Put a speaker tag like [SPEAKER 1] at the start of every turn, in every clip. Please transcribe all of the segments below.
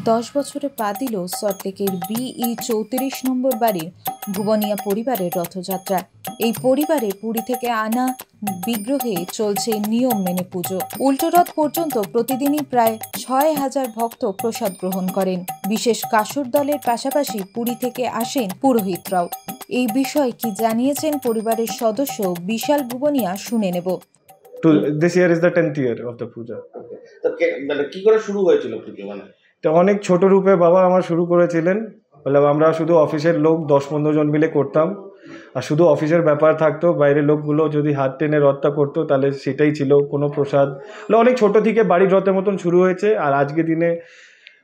[SPEAKER 1] 10 বছরে পা দিল সল্টলেকের BE 34 নম্বর বাড়ির ভুবনিয়া পরিবারের রথযাত্রা। এই পরিবারে পুরী থেকে আনা বিগ্রহে চলছে নিয়ম মেনে পুজো। উল্টো রথ পর্যন্ত প্রতিদিনই প্রায় 6000 ভক্ত প্রসাদ গ্রহণ করেন। বিশেষ কাসুর দলের পাশাপাশি পুরী থেকে আসেন পুরোহিতরাও। এই বিষয়ে কি জানিয়েছেন পরিবারের সদস্য বিশাল ভুবনিয়া, শুনে নেব।
[SPEAKER 2] This year is the 10th year of the puja.
[SPEAKER 3] তো কি করে শুরু হয়েছিল পুজো?
[SPEAKER 2] তো অনেক ছোট রূপে বাবা আমার শুরু করেছিলেন। আমরা শুধু অফিসের লোক 10-15 জন মিলে করতাম, আর শুধু অফিসের ব্যাপার থাকতো। বাইরের লোকগুলো যদি হাত টেনে রথটা করতো তাহলে সেটাই ছিল কোনো প্রসাদ। অনেক ছোট থেকে বাড়ির রথের মতন শুরু হয়েছে, আর আজকে দিনে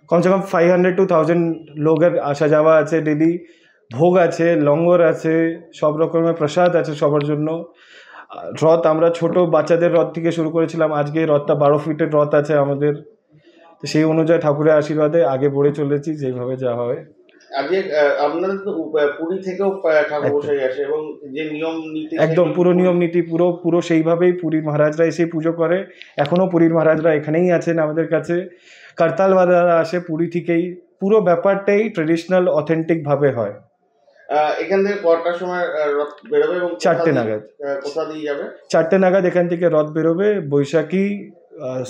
[SPEAKER 2] কমসে কম 500 to 1000 লোকের আসা যাওয়া আছে ডেলি। ভোগ আছে, লঙ্গর আছে, সব রকমের প্রসাদ আছে সবার জন্য। রথ আমরা ছোট বাচ্চাদের রথ থেকে শুরু করেছিলাম, আজকে রথটা 12 ফিটের রথ আছে আমাদের। তো সেই অনুযায়ী ঠাকুরের আশীর্বাদে আগে বড়ে চলেছি, যেভাবে যা হয়।
[SPEAKER 3] আজকে আপনাদের তো পুরী থেকেও ঠাকুর বসে আসে, এবং যে নিয়ম নীতি
[SPEAKER 2] একদম পুরো নিয়ম নীতি পুরো সেইভাবেই পুরীর মহারাজরা এসে পুজো করে। এখনও পুরীর মহারাজরা এখানেই আছেন আমাদের কাছে। কারতালওয়ালারা আসে পুরী থেকেই। পুরো ব্যাপারটাই ট্রেডিশনাল অথেন্টিকভাবে হয়।
[SPEAKER 3] এখান থেকে কটার সময় রথ বেরোবে এবং
[SPEAKER 2] 4টে নাগাদ?
[SPEAKER 3] কোথা দিয়ে যাবে?
[SPEAKER 2] 4টে নাগাদ এখান থেকে রথ বেরোবে। বৈশাখী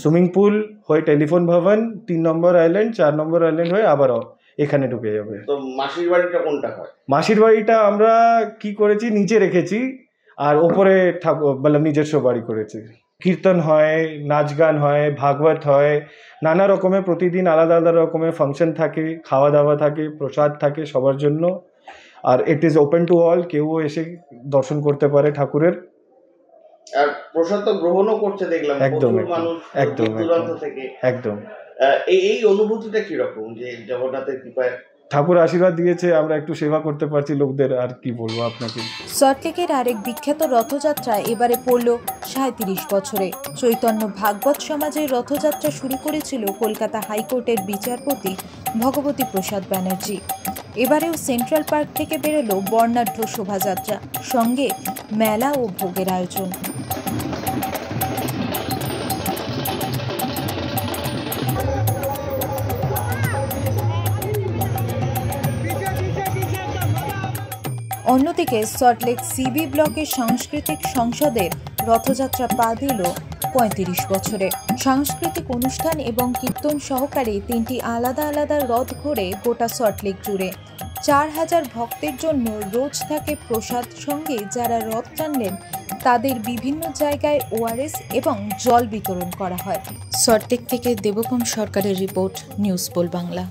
[SPEAKER 2] সুইমিং পুল হয়ে টেলিফোন ভবন, 3 নম্বর আইল্যান্ড, 4 নম্বর আইল্যান্ড হয়ে আবারও এখানে ঢুকে যাবে।
[SPEAKER 3] তো মাসির বাড়িটা কোনটা হয়?
[SPEAKER 2] মাসির বাড়িটা আমরা কি করেছি, নিচে রেখেছি, আর ওপরে নিজস্ব বাড়ি করেছি। কীর্তন হয়, নাচ গান হয়, ভাগবত হয়, নানা রকমের প্রতিদিন আলাদা আলাদা রকমের ফাংশন থাকে, খাওয়া দাওয়া থাকে, প্রসাদ থাকে সবার জন্য। আর it is open to all, কেউ এসে দর্শন করতে পারে ঠাকুরের।
[SPEAKER 3] আর প্রসাদ তো গ্রহণও করছে দেখলাম
[SPEAKER 2] একদম
[SPEAKER 3] মানুষ,
[SPEAKER 2] একদম
[SPEAKER 3] থেকে।
[SPEAKER 2] একদম
[SPEAKER 3] এই অনুভূতিটা কিরকম যে জগন্নাথের কৃপায়
[SPEAKER 2] ঠাকুর আশীর্বাদ দিয়েছে, আমরা একটু সেবা করতে পারছি লোকদের, আর কি বলবো আপনাকে।
[SPEAKER 1] সল্টলেকের আরেক বিখ্যাত রথযাত্রা এবারে পড়ল 37 বছরে। চৈতন্য ভাগবত সমাজের রথযাত্রা শুরু করেছিল কলকাতা হাইকোর্টের বিচারপতি ভগবতী প্রসাদ ব্যানার্জি। এবারেও সেন্ট্রাল পার্ক থেকে বেরোলো বর্ণাঢ্য শোভাযাত্রা, সঙ্গে মেলা ও ভোগের আয়োজন। অন্যদিকে সল্টলেক সিবি ব্লকের সাংস্কৃতিক সংসদের রথযাত্রা পা দিল 35 বছরে। সাংস্কৃতিক অনুষ্ঠান এবং কীর্তন সহকারে 3টি আলাদা আলাদা রথ ঘোরে গোটা সল্টলেক জুড়ে। 4000 ভক্তের জন্য রোজ থাকে প্রসাদ, সঙ্গে যারা রথ টানলেন তাদের বিভিন্ন জায়গায় ORS এবং জল বিতরণ করা হয়। সল্টলেক থেকে দেবগণ সরকারের রিপোর্ট, নিউজ পোল বাংলা।